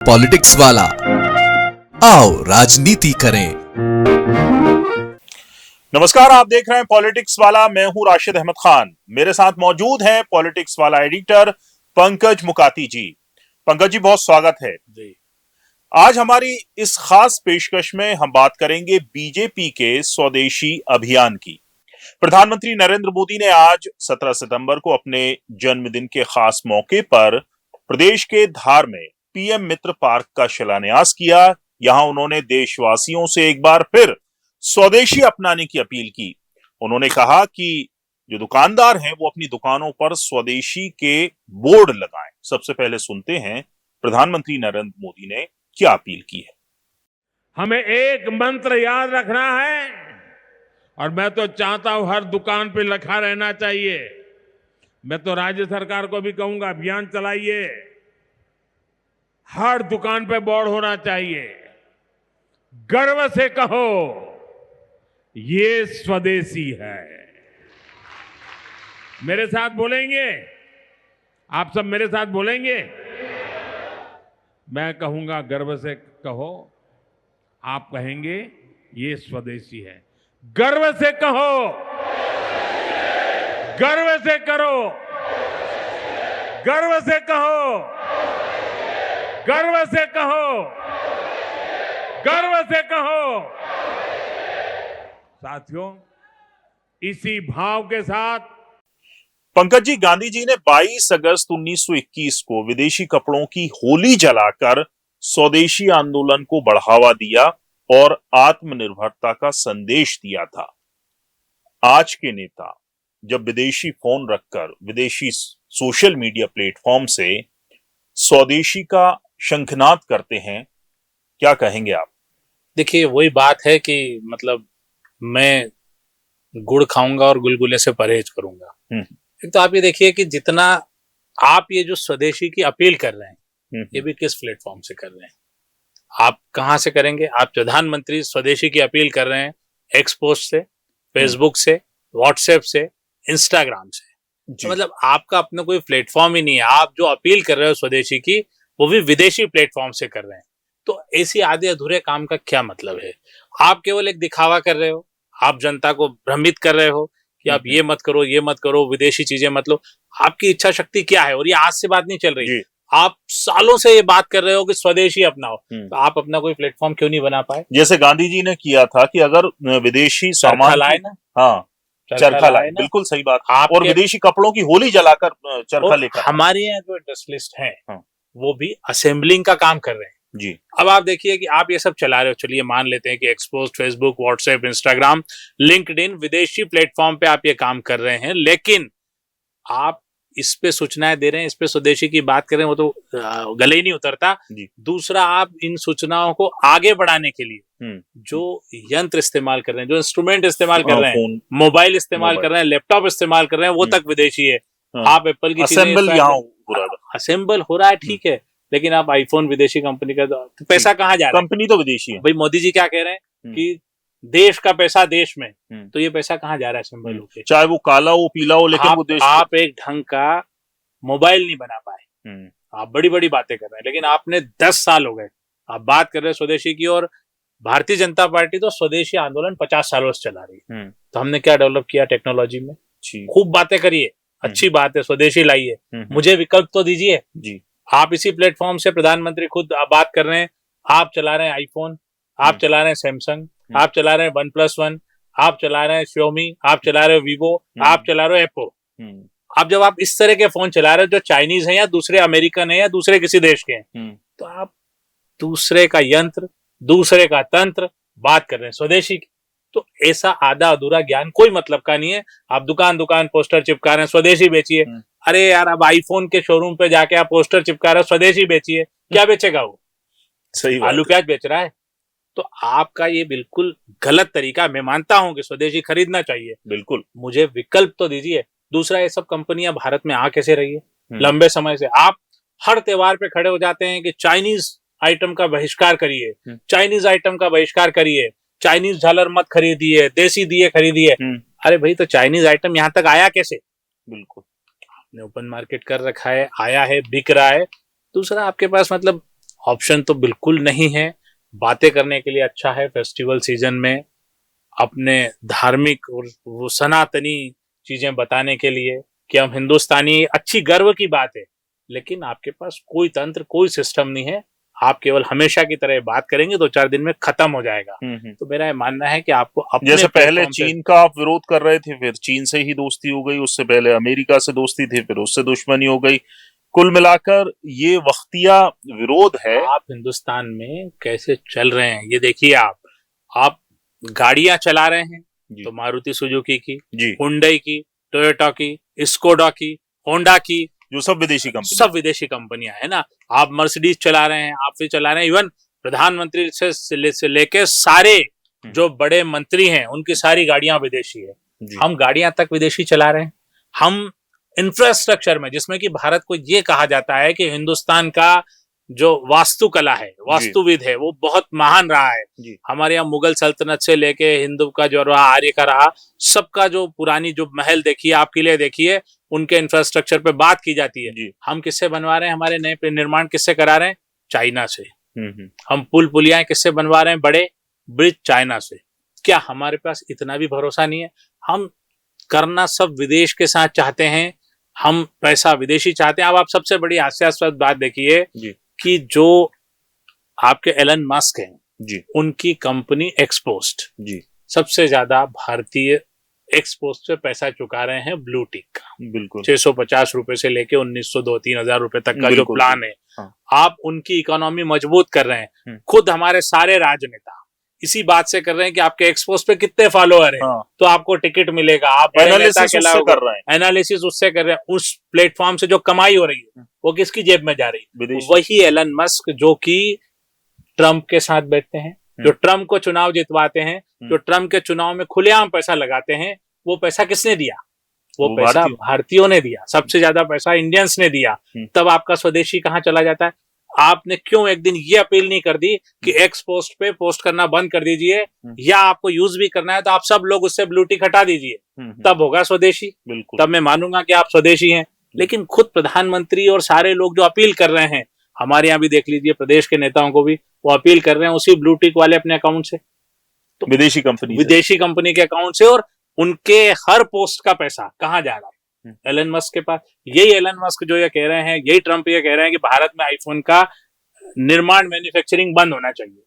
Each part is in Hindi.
पॉलिटिक्स वाला, आओ राजनीति करें। नमस्कार, आप देख रहे हैं पॉलिटिक्स वाला। मैं हूं राशिद अहमद खान। मेरे साथ मौजूद है पॉलिटिक्स वाला एडिटर पंकज मुकाती जी। पंकज जी, बहुत स्वागत है जी। आज हमारी इस खास पेशकश में हम बात करेंगे बीजेपी के स्वदेशी अभियान की। प्रधानमंत्री नरेंद्र मोदी ने आज 17 सितंबर को अपने जन्मदिन के खास मौके पर प्रदेश के धार में पीएम मित्र पार्क का शिलान्यास किया। यहां उन्होंने देशवासियों से एक बार फिर स्वदेशी अपनाने की अपील की। उन्होंने कहा कि जो दुकानदार हैं वो अपनी दुकानों पर स्वदेशी के बोर्ड लगाएं। सबसे पहले सुनते हैं प्रधानमंत्री नरेंद्र मोदी ने क्या अपील की है। हमें एक मंत्र याद रखना है और मैं तो चाहता हूं हर दुकान पे लिखा रहना चाहिए। मैं तो राज्य सरकार को भी कहूंगा, अभियान चलाइए, हर दुकान पे बोर्ड होना चाहिए। गर्व से कहो ये स्वदेशी है। मेरे साथ बोलेंगे? आप सब मेरे साथ बोलेंगे? मैं कहूंगा गर्व से कहो, आप कहेंगे ये स्वदेशी है। गर्व से कहो, गर्व से करो, गर्व से कहो, गर्व से कहो, गर्व से कहो। साथियों, इसी भाव के साथ पंकज जी, गांधी जी ने 22 अगस्त 1921 को विदेशी कपड़ों की होली जलाकर स्वदेशी आंदोलन को बढ़ावा दिया और आत्मनिर्भरता का संदेश दिया था। आज के नेता जब विदेशी फोन रखकर विदेशी सोशल मीडिया प्लेटफॉर्म से स्वदेशी का शंखनाद करते हैं, क्या कहेंगे आप? देखिए, वही बात है कि मतलब मैं गुड़ खाऊंगा और गुलगुले से परहेज करूंगा। एक तो आप ये देखिए कि जितना आप ये जो स्वदेशी की अपील कर रहे हैं, ये भी किस प्लेटफॉर्म से कर रहे हैं? आप कहां से करेंगे? आप प्रधानमंत्री स्वदेशी की अपील कर रहे हैं एक्स पोस्ट से, फेसबुक से, व्हाट्सएप से, इंस्टाग्राम से। तो मतलब आपका अपना कोई प्लेटफॉर्म ही नहीं है। आप जो अपील कर रहे हो स्वदेशी की, वो भी विदेशी प्लेटफॉर्म से कर रहे हैं। तो ऐसी आधे अधूरे काम का क्या मतलब है? आप केवल एक दिखावा कर रहे हो, आप जनता को भ्रमित कर रहे हो कि आप ये मत करो, ये मत करो, विदेशी चीजें मत लो। आपकी इच्छा शक्ति क्या है? और ये आज से बात नहीं चल रही। आप सालों से ये बात कर रहे हो कि स्वदेशी अपनाओ, तो आप अपना कोई प्लेटफॉर्म क्यों नहीं बना पाए? जैसे गांधी जी ने किया था कि अगर विदेशी सामान लाए ना, हाँ, चरखा लाए, बिल्कुल सही बात। और विदेशी कपड़ों की होली जलाकर चरखा लेकर। हमारे यहाँ जो इंडस्ट्रियलिस्ट हैं, वो भी असेंबलिंग का काम कर रहे हैं जी। अब आप देखिए कि आप ये सब चला रहे हो। चलिए मान लेते हैं कि ex post, Facebook, WhatsApp, Instagram, LinkedIn, विदेशी प्लेटफॉर्म पे आप ये काम कर रहे हैं, लेकिन आप इस पे सूचनाएं दे रहे हैं, इस पे स्वदेशी की बात कर रहे हैं, वो तो गले ही नहीं उतरता। दूसरा, आप इन सूचनाओं को आगे बढ़ाने के लिए जो यंत्र इस्तेमाल कर रहे हैं, जो इंस्ट्रूमेंट इस्तेमाल कर रहे हैं, मोबाइल इस्तेमाल कर रहे हैं, लैपटॉप इस्तेमाल कर रहे हैं, वो तक विदेशी है। आप एप्पल की असेंबल हो रहा है, ठीक है, लेकिन आप आईफोन विदेशी कंपनी का, तो पैसा कहाँ जा रहा है? कंपनी तो विदेशी है। भाई मोदी जी क्या कह रहे हैं कि देश का पैसा देश में, तो ये पैसा कहाँ जा रहा है असेंबल होके? चाहे वो काला हो, पीला हो, लेकिन वो देश। आप एक ढंग का मोबाइल नहीं बना पाए। आप बड़ी बड़ी बातें कर रहे हैं, लेकिन आपने 10 साल हो गए आप बात कर रहे हैं स्वदेशी की, और भारतीय जनता पार्टी तो स्वदेशी आंदोलन 50 सालों से चला रही है। तो हमने क्या डेवलप किया टेक्नोलॉजी में? खूब बातें करिए, अच्छी बात है, स्वदेशी लाइए, मुझे विकल्प तो दीजिए जी। आप इसी प्लेटफॉर्म से प्रधानमंत्री खुद बात कर रहे हैं। आप चला रहे हैं आईफोन, आप चला रहे हैं सैमसंग, आप चला रहे हैं OnePlus 1, आप चला रहे हैं Xiaomi, आप चला रहे हो Vivo, आप चला रहे हो Apple। आप जब आप इस तरह के फोन चला रहे हो जो चाइनीज हैं या दूसरे अमेरिकन है या दूसरे किसी देश के हैं, तो आप दूसरे का यंत्र, दूसरे का तंत्र बात कर रहे हैं स्वदेशी की। तो ऐसा आधा अधूरा ज्ञान कोई मतलब का नहीं है। आप दुकान दुकान पोस्टर चिपका रहे हैं स्वदेशी बेचिए। अरे यार, अब आईफोन के शोरूम पे जाके आप पोस्टर चिपका रहे हो स्वदेशी बेचिए, क्या बेचेगा वो? सही आलू प्याज बेच रहा है। तो आपका ये बिल्कुल गलत तरीका। मैं मानता हूं कि स्वदेशी खरीदना चाहिए, बिल्कुल, मुझे विकल्प तो दीजिए। दूसरा, ये सब कंपनियां भारत में आ कैसे रही है लंबे समय से? आप हर त्योहार पे खड़े हो जाते हैं कि चाइनीज आइटम का बहिष्कार करिए, चाइनीज आइटम का बहिष्कार करिए, चाइनीज झालर मत खरीदिए, देसी दिए खरीदिए। अरे भाई, तो चाइनीज आइटम यहाँ तक आया कैसे? बिल्कुल, आपने ओपन मार्केट कर रखा है, आया है, बिक रहा है। दूसरा, आपके पास मतलब ऑप्शन तो बिल्कुल नहीं है। बातें करने के लिए अच्छा है फेस्टिवल सीजन में, अपने धार्मिक और वो सनातनी चीजें बताने के लिए कि हम हिंदुस्तानी, अच्छी गर्व की बात है। लेकिन आपके पास कोई तंत्र, कोई सिस्टम नहीं है। आप केवल हमेशा की तरह बात करेंगे, 2-4 दिन में खत्म हो जाएगा। तो मेरा ये मानना है कि आपको अपने जैसे पहले प्लेटफॉर्म से, चीन का आप विरोध कर रहे थे, फिर चीन से ही दोस्ती हो गई, उससे पहले अमेरिका से दोस्ती थी, फिर उससे दुश्मनी हो गई। कुल मिलाकर ये वक्तिया विरोध है। आप हिंदुस्तान में कैसे चल रहे हैं ये देखिए। आप गाड़ियां चला रहे हैं जी। तो मारुति सुजुकी की, जी, हुंडई की, टोयोटा की, स्कोडा की, होंडा की, जो सब विदेशी कंपनी। सब विदेशी कंपनियां है ना। आप मर्सिडीज चला रहे हैं, आप भी चला रहे हैं। इवन प्रधानमंत्री से लेके सारे जो बड़े मंत्री हैं उनकी सारी गाड़ियां विदेशी है। जी। हम गाड़ियां तक विदेशी चला रहे हैं। हम इंफ्रास्ट्रक्चर में, जिसमें कि भारत को ये कहा जाता है कि हिंदुस्तान का जो वास्तुकला है, वास्तुविद है, वो बहुत महान रहा है। जी। हमारे यहाँ मुगल सल्तनत से लेके हिंदू का जो रहा, आर्य का रहा, सबका जो पुरानी जो महल देखिए, आप किले देखिए, उनके इंफ्रास्ट्रक्चर पे बात की जाती है। जी। हम किससे बनवा रहे हैं? हमारे नए निर्माण किससे करा रहे हैं? चाइना से। हम पुल पुलियाएं किससे बनवा रहे हैं? बड़े ब्रिज चाइना से। क्या हमारे पास इतना भी भरोसा नहीं है? हम करना सब विदेश के साथ चाहते हैं, हम पैसा विदेशी चाहते हैं। अब आप सबसे बड़ी हास्यास्पद बात देखिए कि जो आपके एलन मस्क हैं जी, उनकी कंपनी एक्सपोस्ट जी, सबसे ज्यादा भारतीय एक्सपोस्ट पे पैसा चुका रहे हैं ब्लू टिक का। बिल्कुल 650 रुपए से लेके 1900-3,000 रुपए तक का जो बिल्कुल, प्लान है। हाँ। आप उनकी इकोनॉमी मजबूत कर रहे हैं। खुद हमारे सारे राजनेता इसी बात से कर रहे हैं कि आपके एक्सपोस्ट पे कितने फॉलोअर हैं, हाँ। तो आपको टिकट मिलेगा। आप एनालिसिस उससे कर रहे हैं। एनालिसिस उससे कर रहे हैं। उस प्लेटफॉर्म से जो कमाई हो रही है वो किसकी जेब में जा रही है? विदेशी। वही एलन मस्क जो कि ट्रंप के साथ बैठते हैं, जो ट्रंप को चुनाव जितवाते हैं, जो ट्रंप के चुनाव में खुलेआम पैसा लगाते हैं। वो पैसा किसने दिया? वो पैसा भारतीयों ने दिया। सबसे ज्यादा पैसा इंडियंस ने दिया। तब आपका स्वदेशी कहाँ चला जाता है? आपने क्यों एक दिन ये अपील नहीं कर दी कि एक्स पोस्ट पे पोस्ट करना बंद कर दीजिए, या आपको यूज भी करना है तो आप सब लोग उससे ब्लू टिक हटा दीजिए, तब होगा स्वदेशी। बिल्कुल, तब मैं मानूंगा कि आप स्वदेशी हैं। लेकिन खुद प्रधानमंत्री और सारे लोग जो अपील कर रहे हैं, हमारे यहाँ भी देख लीजिए, प्रदेश के नेताओं को भी वो अपील कर रहे हैं उसी ब्लू टिक वाले अपने अकाउंट से, तो विदेशी कंपनी के अकाउंट से। और उनके हर पोस्ट का पैसा कहाँ जा रहा है? एलन मस्क के पास। यही एलन मस्क जो ये कह रहे हैं, यही ट्रंप ये कह रहे हैं कि भारत में आईफोन का निर्माण, मैन्युफैक्चरिंग बंद होना चाहिए।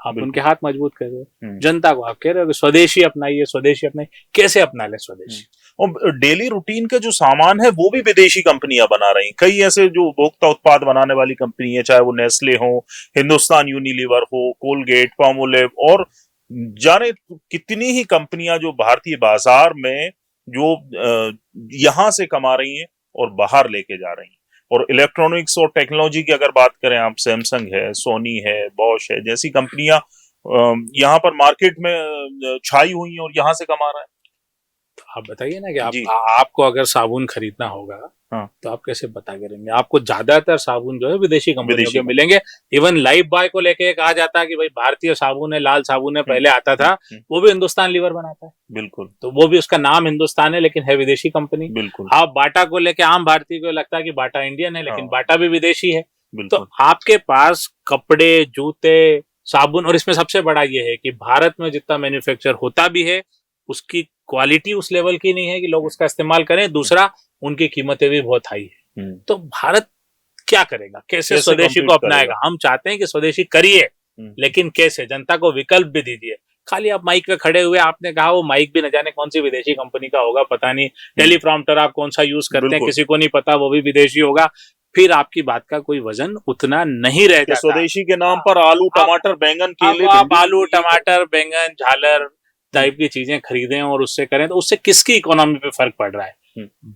आप उनके हाथ मजबूत कर रहे हो। जनता को आप कह रहे हो कि स्वदेशी अपनाइए, स्वदेशी अपनाइए। कैसे अपना ले स्वदेशी? और डेली रूटीन के जो सामान है वो भी विदेशी कंपनियां बना रही हैं। कई ऐसे जो उपभोक्ता उत्पाद बनाने वाली कंपनी है, चाहे वो नेस्ले हो, हिंदुस्तान यूनिलीवर हो, कोलगेट, पामोलिव और जाने कितनी ही कंपनियां जो भारतीय बाजार में जो यहां से कमा रही हैं और बाहर लेके जा रही हैं। और इलेक्ट्रॉनिक्स और टेक्नोलॉजी की अगर बात करें, आप सैमसंग है, सोनी है, बॉश है जैसी कंपनियां यहाँ पर मार्केट में छाई हुई हैं और यहाँ से कमा रहा है। तो आप बताइए ना कि आपको अगर साबुन खरीदना होगा, हाँ, तो आप कैसे पता करेंगे? आपको ज्यादातर साबुन जो है विदेशी कंपनियों के मिलेंगे। इवन लाइफ बॉय को लेके कहा जाता है कि भाई भारतीय साबुन है, लाल साबुन है, पहले आता था, वो भी हिंदुस्तान लीवर बनाता है। बिल्कुल, तो वो भी, उसका नाम हिंदुस्तान है लेकिन है विदेशी कंपनी। बिल्कुल। आप बाटा को लेके, आम भारतीय को लगता है कि बाटा इंडियन है, लेकिन बाटा भी विदेशी है। तो आपके पास कपड़े, जूते, साबुन, और इसमें सबसे बड़ा ये है कि भारत में जितना मैन्युफैक्चर होता भी है उसकी क्वालिटी उस लेवल की नहीं है कि लोग उसका इस्तेमाल करें। दूसरा, उनकी कीमतें भी बहुत हाई है। तो भारत क्या करेगा? कैसे स्वदेशी को अपनाएगा? हम चाहते हैं कि स्वदेशी करिए, लेकिन कैसे? जनता को विकल्प भी दीजिए। खाली आप माइक पे खड़े हुए, आपने कहा वो माइक भी न जाने कौन सी विदेशी कंपनी का होगा, पता नहीं। टेलीप्रॉम्प्टर आप कौन सा यूज करते हैं किसी को नहीं पता, वो भी विदेशी होगा। फिर आपकी बात का कोई वजन उतना नहीं रह जाता। स्वदेशी के नाम पर आलू, टमाटर, बैंगन, केले, आप आलू, टमाटर, बैंगन, झालर टाइप की चीजें खरीदें और उससे करें, तो उससे किसकी इकोनॉमी पे फर्क पड़ रहा है?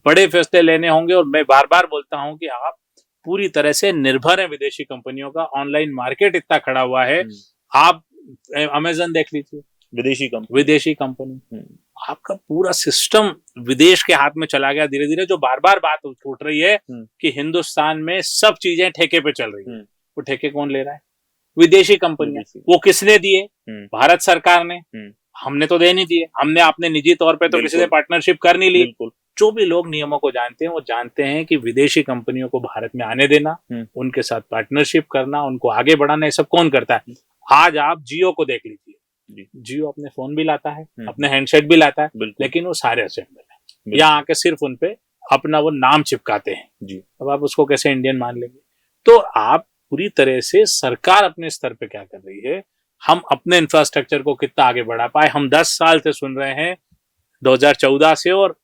बड़े फैसले लेने होंगे। और मैं बार बार बोलता हूं कि आप पूरी तरह से निर्भर हैं विदेशी कंपनियों का। ऑनलाइन मार्केट इतना खड़ा हुआ है। आप अमेज़न देख लीजिए, विदेशी कंपनी। आपका पूरा सिस्टम विदेश के हाथ में चला गया धीरे धीरे। जो बार बार बात उठ रही है कि हिंदुस्तान में सब चीजें ठेके पे चल रही है, वो ठेके कौन ले रहा है? विदेशी कंपनी। वो किसने दिए? भारत सरकार ने। हमने तो दे नहीं दिए। हमने अपने निजी तौर पे तो किसी से पार्टनरशिप कर नहीं ली। जो भी लोग नियमों को जानते हैं वो जानते हैं कि विदेशी कंपनियों को भारत में आने देना, उनके साथ पार्टनरशिप करना, उनको आगे बढ़ाना, ये सब कौन करता है। आज आप जियो को देख लीजिए, जियो अपने फोन भी लाता है, अपने हैंडसेट भी लाता है, लेकिन वो सारे असेंबल है, यहाँ आके सिर्फ उनपे अपना वो नाम चिपकाते हैं। अब आप उसको कैसे इंडियन मान लेंगे। तो आप पूरी तरह से, सरकार अपने स्तर पे क्या कर रही है, हम अपने इंफ्रास्ट्रक्चर को कितना आगे बढ़ा पाए। हम 10 साल से सुन रहे हैं, 2014 से, और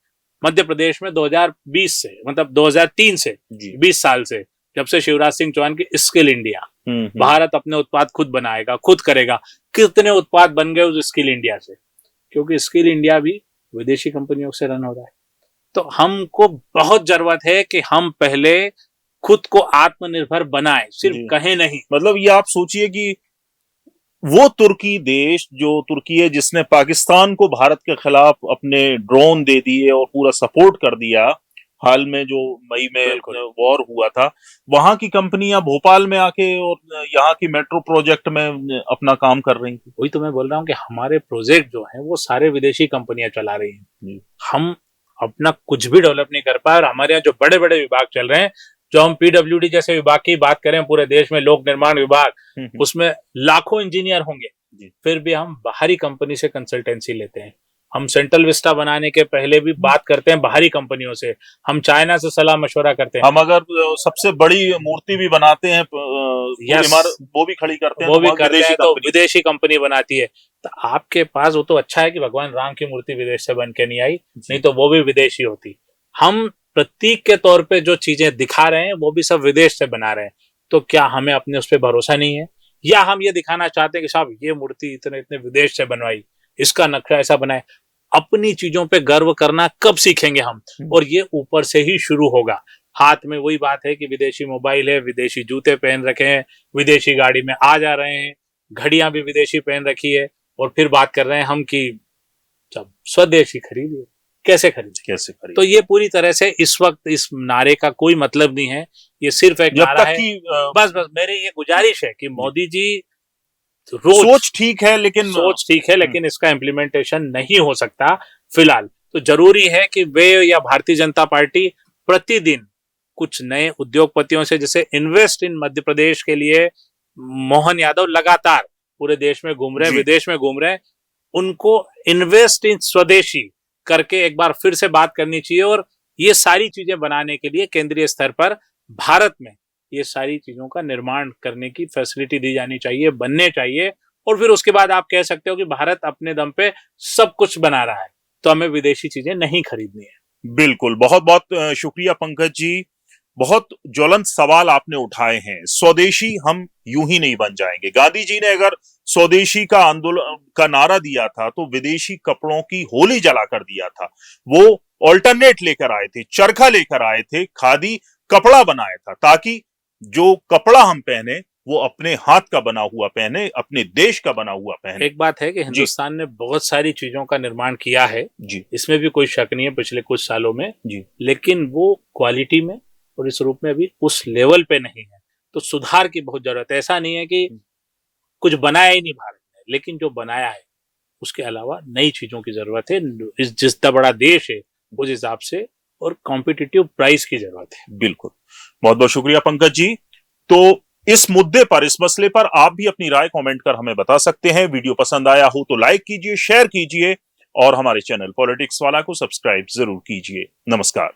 मध्य प्रदेश में 2020 से, मतलब 2003 से 20 साल से, जब से शिवराज सिंह चौहान की स्किल इंडिया, भारत अपने उत्पाद खुद बनाएगा, खुद करेगा, कितने उत्पाद बन गए उस स्किल इंडिया से, क्योंकि स्किल इंडिया भी विदेशी कंपनियों से रन हो रहा है। तो हमको बहुत जरूरत है कि हम पहले खुद को आत्मनिर्भर बनाएं, सिर्फ कहें नहीं। मतलब ये आप सोचिए कि वो तुर्की देश, जो तुर्की है जिसने पाकिस्तान को भारत के खिलाफ अपने ड्रोन दे दिए और पूरा सपोर्ट कर दिया, हाल में जो मई में वॉर हुआ था, वहां की कंपनियां भोपाल में आके और यहाँ की मेट्रो प्रोजेक्ट में अपना काम कर रही थी। वही तो मैं बोल रहा हूँ कि हमारे प्रोजेक्ट जो हैं वो सारे विदेशी कंपनियां चला रही हैं। हम अपना कुछ भी डेवलप नहीं कर पाए, और हमारे यहाँ जो बड़े बड़े विभाग चल रहे हैं, जो हम पीडब्ल्यूडी जैसे विभाग की बात करें पूरे देश में, लोक निर्माण विभाग, उसमें लाखों इंजीनियर होंगे, फिर भी हम बाहरी कंपनी से कंसल्टेंसी लेते हैं। हम सेंट्रल विस्टा बनाने के पहले भी बात करते हैं बाहरी कंपनियों से, हम चाइना से सलाह मशवरा करते हैं। हम अगर सबसे बड़ी मूर्ति भी बनाते हैं, वो भी खड़ी करते हैं, वो भी करते हैं, तो विदेशी कंपनी बनाती है। तो आपके पास वो तो अच्छा है कि भगवान राम की मूर्ति विदेश से बन के नहीं आई, नहीं तो वो भी विदेशी होती। हम प्रतीक के तौर पे जो चीजें दिखा रहे हैं वो भी सब विदेश से बना रहे हैं। तो क्या हमें अपने उस पर भरोसा नहीं है, या हम ये दिखाना चाहते हैं कि साहब ये मूर्ति इतने इतने विदेश से बनवाई, इसका नक्शा ऐसा बनाए। अपनी चीजों पे गर्व करना कब सीखेंगे हम, और ये ऊपर से ही शुरू होगा। हाथ में वही बात है कि विदेशी मोबाइल है, विदेशी जूते पहन रखे हैं, विदेशी गाड़ी में आ जा रहे हैं, घड़ियां भी विदेशी पहन रखी है, और फिर बात कर रहे हैं हम कि जब स्वदेशी खरीदिए, कैसे खरीदे। तो ये पूरी तरह से इस वक्त इस नारे का कोई मतलब नहीं है, ये सिर्फ एक नारा है। बस मेरी ये गुजारिश है कि मोदी जी, सोच ठीक है लेकिन इसका इम्प्लीमेंटेशन नहीं हो सकता फिलहाल। तो जरूरी है कि वे या भारतीय जनता पार्टी प्रतिदिन कुछ नए उद्योगपतियों से, जैसे इन्वेस्ट इन मध्य प्रदेश के लिए मोहन यादव लगातार पूरे देश में घूम रहे हैं, विदेश में घूम रहे हैं, उनको इन्वेस्ट इन स्वदेशी करके एक बार फिर से बात करनी चाहिए। और ये सारी चीजें बनाने के लिए केंद्रीय स्तर पर भारत में ये सारी चीजों का निर्माण करने की फैसिलिटी दी जानी चाहिए, बनने चाहिए। और फिर उसके बाद आप कह सकते हो कि भारत अपने दम पे सब कुछ बना रहा है, तो हमें विदेशी चीजें नहीं खरीदनी है। बिल्कुल, बहुत बहुत शुक्रिया पंकज जी, बहुत ज्वलंत सवाल आपने उठाए हैं। स्वदेशी हम यूं ही नहीं बन जाएंगे। गांधी जी ने अगर स्वदेशी का आंदोलन का नारा दिया था तो विदेशी कपड़ों की होली जलाकर दिया था। वो ऑल्टरनेट लेकर आए थे, चरखा लेकर आए थे, खादी कपड़ा बनाया था, ताकि जो कपड़ा हम पहने वो अपने हाथ का बना हुआ पहने, अपने देश का बना हुआ पहने। एक बात है कि हिंदुस्तान ने बहुत सारी चीजों का निर्माण किया है जी, इसमें भी कोई शक नहीं है पिछले कुछ सालों में जी, लेकिन वो क्वालिटी में और इस रूप में अभी उस लेवल पे नहीं है। तो सुधार की बहुत जरूरत है। ऐसा नहीं है कि कुछ बनाया ही नहीं भारत ने, लेकिन जो बनाया है उसके अलावा नई चीजों की जरूरत है। इस जितना बड़ा देश है उस हिसाब से, और कॉम्पिटिटिव प्राइस की जरूरत है। बिल्कुल, बहुत बहुत शुक्रिया पंकज जी। तो इस मुद्दे पर, इस मसले पर आप भी अपनी राय कमेंट कर हमें बता सकते हैं। वीडियो पसंद आया हो तो लाइक कीजिए, शेयर कीजिए, और हमारे चैनल पॉलिटिक्स वाला को सब्सक्राइब जरूर कीजिए। नमस्कार।